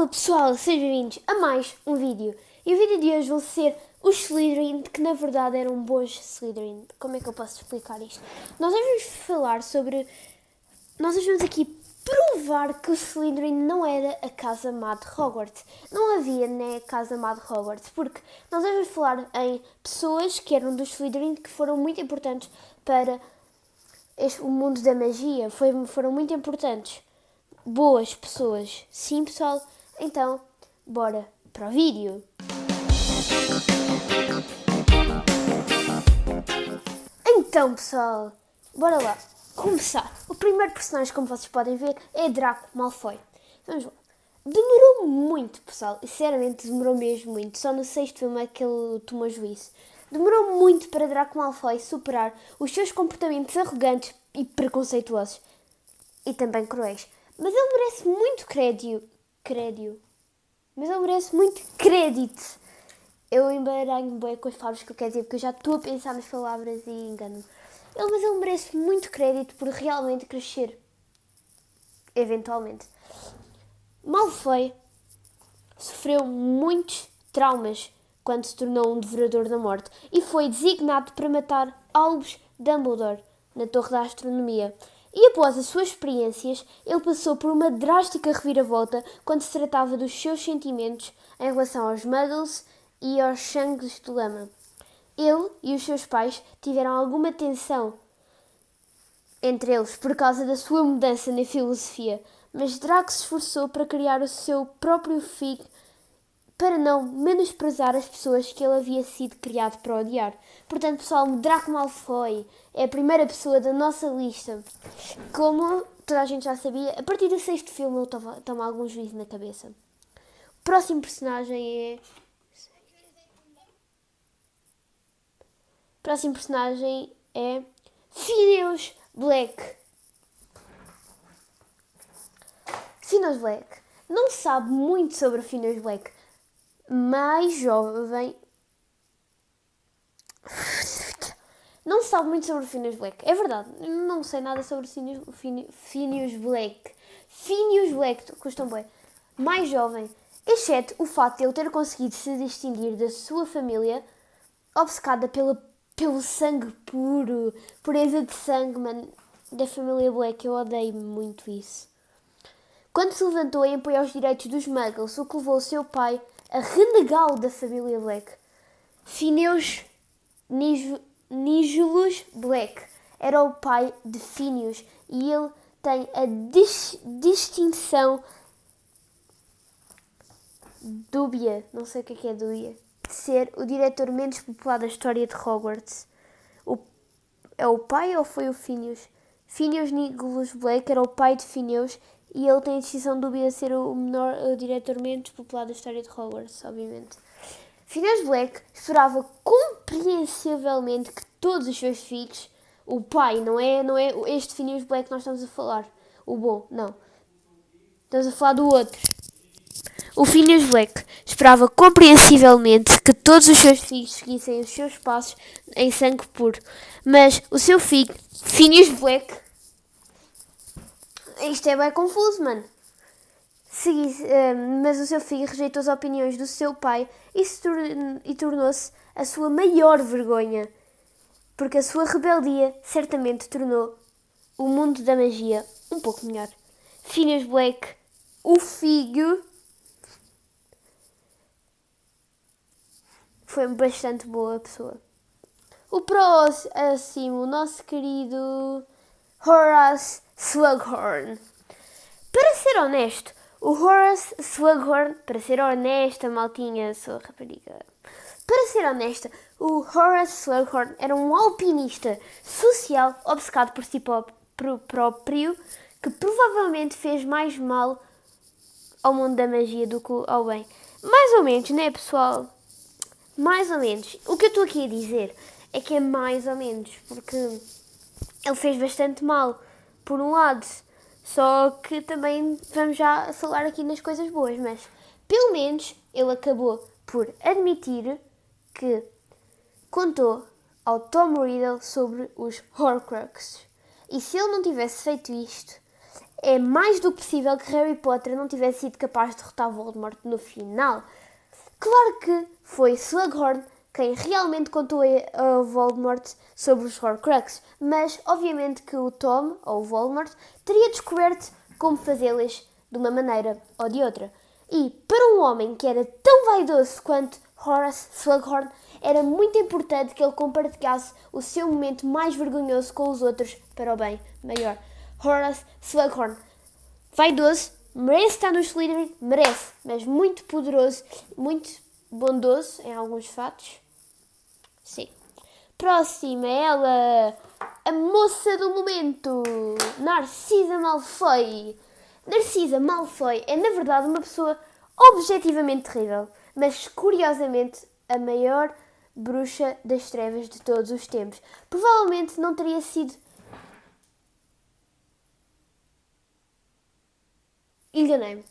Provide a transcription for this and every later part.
Fala pessoal, sejam bem-vindos a mais um vídeo. E o vídeo de hoje vão ser os Slytherin, que na verdade eram bons Slytherin. Como é que eu posso explicar isto? Nós vamos falar sobre... Nós vamos aqui provar que o Slytherin não era a casa má de Hogwarts. Não havia, né, a casa má de Hogwarts, porque nós vamos falar em pessoas que eram dos Slytherin que foram muito importantes para o mundo da magia. Foram muito importantes. Boas pessoas. Sim, pessoal? Então, bora para o vídeo. Então, pessoal, bora lá. Começar. O primeiro personagem, como vocês podem ver, é Draco Malfoy. Vamos lá. Demorou muito, pessoal. Sinceramente, demorou mesmo muito. Só no sexto filme é que ele tomou juízo. Demorou muito para Draco Malfoy superar os seus comportamentos arrogantes e preconceituosos. E também cruéis. Mas ele merece muito crédito. Mas ele merece muito crédito. Eu embaralho bem com as palavras que eu quero dizer, porque eu já estou a pensar nas palavras e engano-me. Mas ele merece muito crédito por realmente crescer. Eventualmente. Malfoy sofreu muitos traumas quando se tornou um devorador da morte e foi designado para matar Albus Dumbledore na Torre da Astronomia. E após as suas experiências, ele passou por uma drástica reviravolta quando se tratava dos seus sentimentos em relação aos Muggles e aos Sangues de Lama. Ele e os seus pais tiveram alguma tensão entre eles por causa da sua mudança na filosofia, mas Draco se esforçou para criar o seu próprio filho para não menosprezar as pessoas que ele havia sido criado para odiar. Portanto, pessoal, Draco Malfoy é a primeira pessoa da nossa lista. Como toda a gente já sabia, a partir do sexto filme ele toma algum juízo na cabeça. O próximo personagem é Sirius Black. Sirius Black não sabe muito sobre o Sirius Black. Mais jovem, não sabe muito sobre o Sirius Black. É verdade, não sei nada sobre o Sirius Black. Sirius Black, custam bem. Mais jovem, exceto o facto de ele ter conseguido se distinguir da sua família, obcecada pelo sangue puro, pureza de sangue, mano, da família Black. Eu odeio muito isso. Quando se levantou em apoio aos direitos dos Muggles, o que levou o seu pai a renegá-lo da família Black. Phineas Nigellus Black era o pai de Phineas e ele tem a distinção dúbia, não sei o que é dúbia, de ser o diretor menos popular da história de Hogwarts. É o pai ou foi o Phineas? Phineas Nigellus Black era o pai de Phineas e ele tem a distinção dúbia de ser o diretor menos popular da história de Hogwarts, obviamente. Phineas Black esperava compreensivelmente que todos os seus filhos, o pai, não é este Phineas Black que nós estamos a falar, o bom, não. Estamos a falar do outro. O Phineas Black esperava compreensivelmente que todos os seus filhos seguissem os seus passos em sangue puro. Mas o seu filho, Phineas Black... Isto é bem confuso, mano. Mas o seu filho rejeitou as opiniões do seu pai e tornou-se a sua maior vergonha. Porque a sua rebeldia certamente tornou o mundo da magia um pouco melhor. Phineas Black, o filho... foi bastante boa pessoa. O próximo, o nosso querido Horace Slughorn. Para ser honesto, o Horace Slughorn, para ser honesta, maltinha, sou rapariga. Para ser honesta, o Horace Slughorn era um alpinista social obcecado por si próprio que provavelmente fez mais mal ao mundo da magia do que ao bem. Mais ou menos, né, pessoal? Mais ou menos. O que eu estou aqui a dizer é que é mais ou menos, porque ele fez bastante mal, por um lado. Só que também vamos já falar aqui nas coisas boas, mas pelo menos ele acabou por admitir que contou ao Tom Riddle sobre os Horcruxes. E se ele não tivesse feito isto, é mais do que possível que Harry Potter não tivesse sido capaz de derrotar Voldemort no final. Claro que foi Slughorn quem realmente contou a Voldemort sobre os Horcruxes, mas obviamente que o Tom, ou o Voldemort, teria descoberto como fazê-las de uma maneira ou de outra. E para um homem que era tão vaidoso quanto Horace Slughorn, era muito importante que ele compartilhasse o seu momento mais vergonhoso com os outros para o bem maior. Horace Slughorn, vaidoso, merece estar no Slytherin, merece, mas muito poderoso, muito bondoso em alguns fatos. Sim. Próxima, ela, a moça do momento, Narcisa Malfoy. Narcisa Malfoy é, na verdade, uma pessoa objetivamente terrível, mas, curiosamente, a maior bruxa das trevas de todos os tempos. Provavelmente não teria sido... Enganei-me.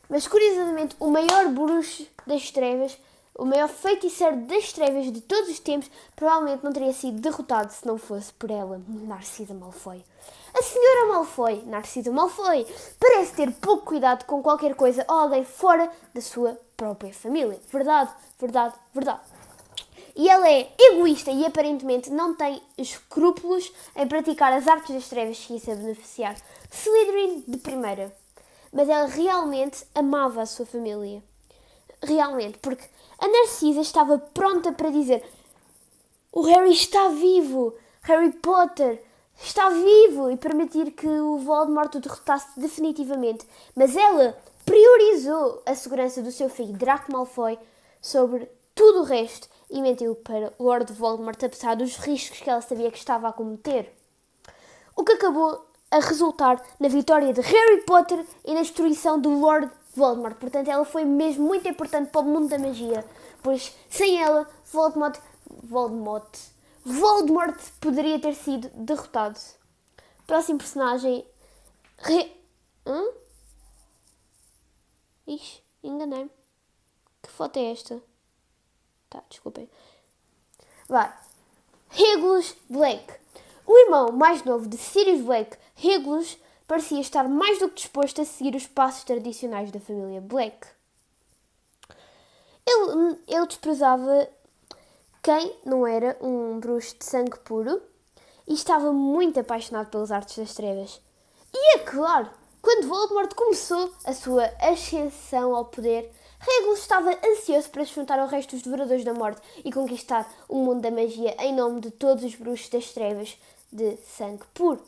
Mas, curiosamente, o maior bruxo das trevas, o maior feiticeiro das trevas de todos os tempos, provavelmente não teria sido derrotado se não fosse por ela, Narcisa Malfoy. A senhora Malfoy, Narcisa Malfoy, parece ter pouco cuidado com qualquer coisa ou alguém fora da sua própria família. Verdade, verdade, verdade. E ela é egoísta e aparentemente não tem escrúpulos em praticar as artes das trevas que isso a beneficiar. Slytherin de primeira. Mas ela realmente amava a sua família. Realmente, porque a Narcisa estava pronta para dizer: o Harry está vivo, Harry Potter está vivo, e permitir que o Voldemort o derrotasse definitivamente. Mas ela priorizou a segurança do seu filho Draco Malfoy sobre tudo o resto e mentiu para Lord Voldemort, apesar dos riscos que ela sabia que estava a cometer. O que acabou a resultar na vitória de Harry Potter e na destruição do Lord Voldemort. Portanto, ela foi mesmo muito importante para o mundo da magia, pois sem ela, Voldemort poderia ter sido derrotado. Próximo personagem... Ixi, enganei-me. Que foto é esta? Tá, desculpem. Vai. Regulus Black. O irmão mais novo de Sirius Black, Regulus, parecia estar mais do que disposto a seguir os passos tradicionais da família Black. Ele desprezava quem não era um bruxo de sangue puro e estava muito apaixonado pelas artes das trevas. E é claro, quando Voldemort começou a sua ascensão ao poder, Regulus estava ansioso para se juntar ao resto dos Devoradores da Morte e conquistar o mundo da magia em nome de todos os bruxos das trevas de sangue puro.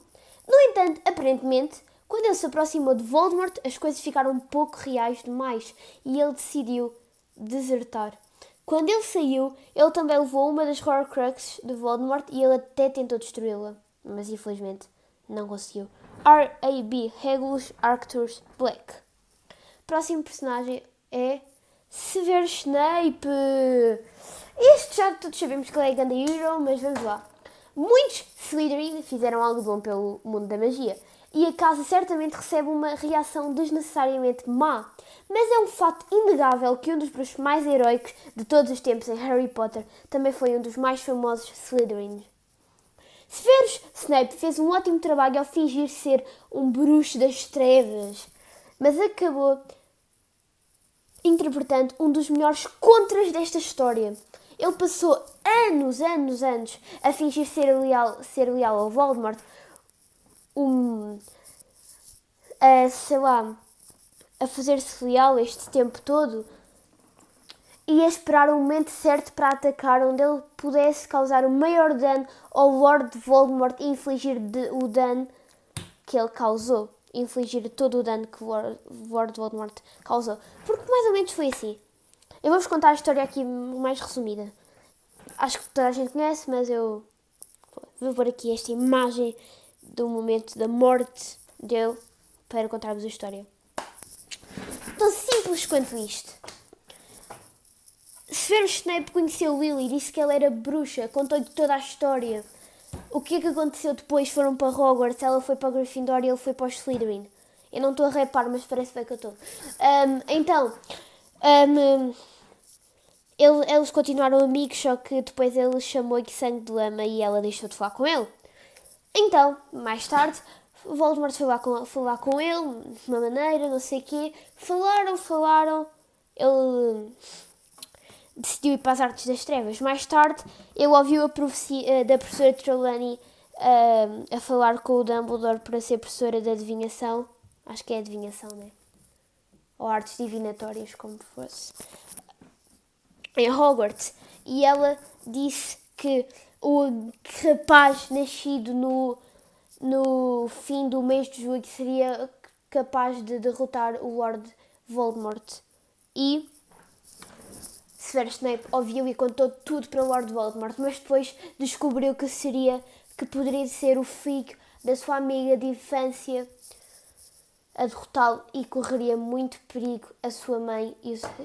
No entanto, aparentemente, quando ele se aproximou de Voldemort, as coisas ficaram um pouco reais demais e ele decidiu desertar. Quando ele saiu, ele também levou uma das Horcruxes de Voldemort e ele até tentou destruí-la, mas infelizmente não conseguiu. R.A.B. Regulus Arcturus Black. Próximo personagem é Severus Snape. Este já todos sabemos que ele é grande hero, mas vamos lá. Muitos Slytherin fizeram algo bom pelo mundo da magia e a casa certamente recebe uma reação desnecessariamente má. Mas é um fato inegável que um dos bruxos mais heroicos de todos os tempos em Harry Potter também foi um dos mais famosos Slytherins. Severus Snape fez um ótimo trabalho ao fingir ser um bruxo das trevas, mas acabou interpretando um dos melhores contras desta história. Ele passou anos a fingir ser leal ao Voldemort, a fazer-se leal este tempo todo e a esperar o momento certo para atacar, onde ele pudesse causar o maior dano ao Lord Voldemort e infligir o dano que ele causou. Infligir todo o dano que o Lord Voldemort causou. Porque mais ou menos foi assim. Eu vou-vos contar a história aqui mais resumida. Acho que toda a gente conhece, mas eu vou pôr aqui esta imagem do momento da morte dele para contar-vos a história. Tão simples quanto isto. Severus Snape conheceu Lily, disse que ela era bruxa, contou-lhe toda a história. O que é que aconteceu depois? Foram para Hogwarts, ela foi para Gryffindor e ele foi para o Slytherin. Eu não estou a repar, mas parece bem que eu estou. Eles continuaram amigos, só que depois ele chamou-lhe sangue de lama e ela deixou de falar com ele. Então, mais tarde, Voldemort foi lá com ele, de uma maneira, não sei o quê. Falaram. Ele decidiu ir para as Artes das Trevas. Mais tarde, ele ouviu a profecia da professora Trelawney a falar com o Dumbledore para ser professora de adivinhação. Acho que é adivinhação, né? Ou artes divinatórias, como fosse. Em Hogwarts. E ela disse que o rapaz nascido no fim do mês de julho seria capaz de derrotar o Lord Voldemort. E Severus Snape ouviu e contou tudo para o Lord Voldemort, mas depois descobriu que poderia ser o filho da sua amiga de infância a derrotá-lo e correria muito perigo a sua mãe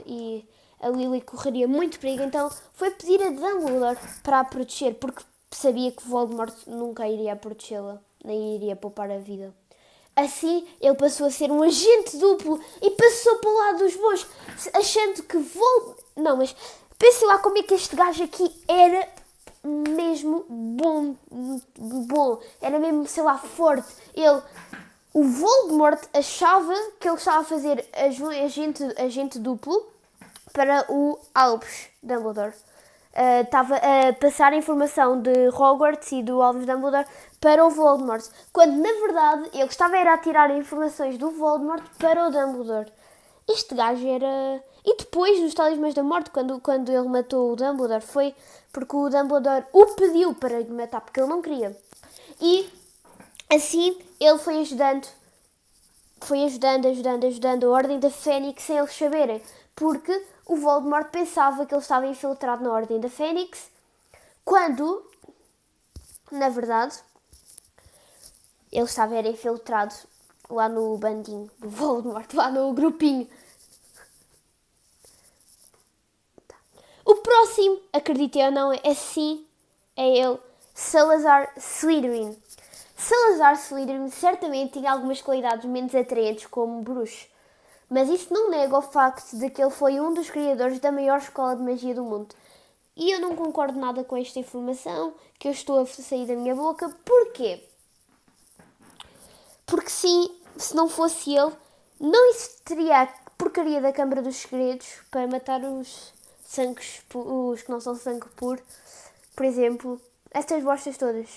e a Lily correria muito perigo. Então foi pedir a Dumbledore para a proteger, porque sabia que Voldemort nunca iria protegê-la, nem iria poupar a vida. Assim, ele passou a ser um agente duplo e passou para o lado dos bons, achando que Não, mas pensem lá como é que este gajo aqui era mesmo bom. Era mesmo, sei lá, forte. O Voldemort achava que ele estava a fazer agente duplo para o Albus Dumbledore. Estava a passar a informação de Hogwarts e do Albus Dumbledore para o Voldemort, quando na verdade ele estava a tirar informações do Voldemort para o Dumbledore. Este gajo era... E depois, nos Talismãs da Morte, quando ele matou o Dumbledore, foi porque o Dumbledore o pediu para lhe matar, porque ele não queria. E assim ele foi ajudando a Ordem da Fênix sem eles saberem, porque o Voldemort pensava que ele estava infiltrado na Ordem da Fênix, quando, na verdade, ele estava infiltrado lá no bandinho do Voldemort, lá no grupinho. O próximo, acreditem ou não, é ele, Salazar Slytherin. Salazar Slytherin certamente tinha algumas qualidades menos atraentes como bruxo, mas isso não nega o facto de que ele foi um dos criadores da maior escola de magia do mundo. E eu não concordo nada com esta informação que eu estou a sair da minha boca. Porquê? Porque se não fosse ele, não existiria a porcaria da Câmara dos Segredos para matar os que não são sangue puro. Por exemplo, estas bostas todas.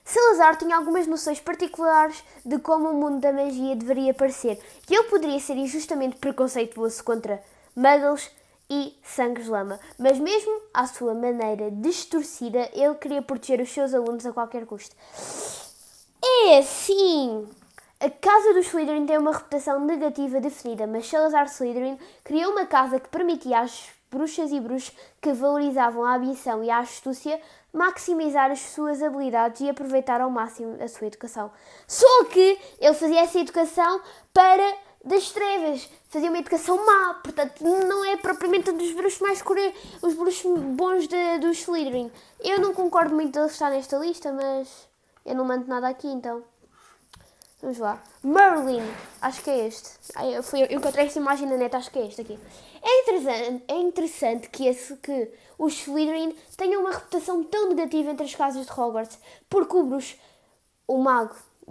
Salazar tinha algumas noções particulares de como o mundo da magia deveria parecer, e ele poderia ser injustamente preconceituoso contra muggles e sangues-lama, mas mesmo à sua maneira distorcida, ele queria proteger os seus alunos a qualquer custo. É assim! A casa dos Slytherin tem uma reputação negativa definida, mas Salazar Slytherin criou uma casa que permitia às bruxas e bruxos que valorizavam a ambição e a astúcia maximizar as suas habilidades e aproveitar ao máximo a sua educação. Só que ele fazia essa educação para das trevas, fazia uma educação má, portanto não é propriamente um dos bruxos os bruxos bons dos Slytherin. Eu não concordo muito de ele estar nesta lista, mas eu não mando nada aqui, então vamos lá. Merlin, acho que é este. Eu encontrei esta imagem na net, acho que é este aqui. É interessante que os Slytherin tenham uma reputação tão negativa entre as casas de Hogwarts, porque o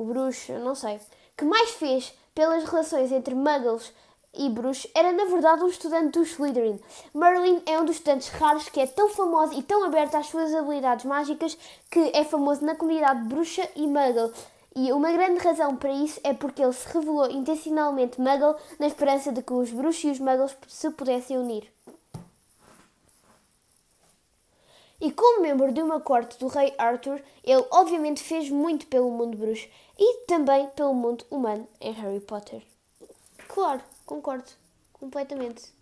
bruxo, não sei, que mais fez pelas relações entre muggles e bruxos era na verdade um estudante dos Slytherin. Merlin é um dos estudantes raros que é tão famoso e tão aberto às suas habilidades mágicas que é famoso na comunidade bruxa e muggle. E uma grande razão para isso é porque ele se revelou intencionalmente muggle na esperança de que os bruxos e os muggles se pudessem unir. E como membro de uma corte do rei Arthur, ele obviamente fez muito pelo mundo bruxo e também pelo mundo humano em Harry Potter. Claro, concordo completamente.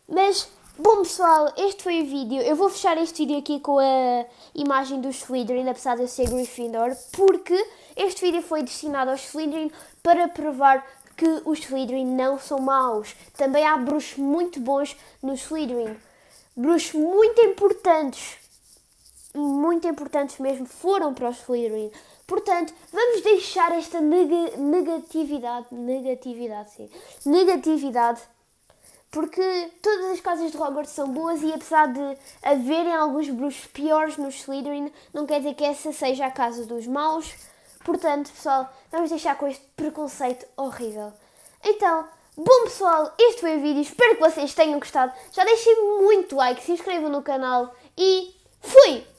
Mas, bom pessoal, este foi o vídeo. Eu vou fechar este vídeo aqui com a imagem dos Slytherin, apesar de eu ser Gryffindor, porque este vídeo foi destinado aos Slytherin para provar que os Slytherin não são maus. Também há bruxos muito bons nos Slytherin. Bruxos muito importantes mesmo, foram para os Slytherin. Portanto, vamos deixar esta negatividade Porque todas as casas de Hogwarts são boas e apesar de haverem alguns bruxos piores no Slytherin, não quer dizer que essa seja a casa dos maus. Portanto, pessoal, vamos deixar com este preconceito horrível. Então, bom pessoal, este foi o vídeo, espero que vocês tenham gostado. Já deixem muito like, se inscrevam no canal e fui!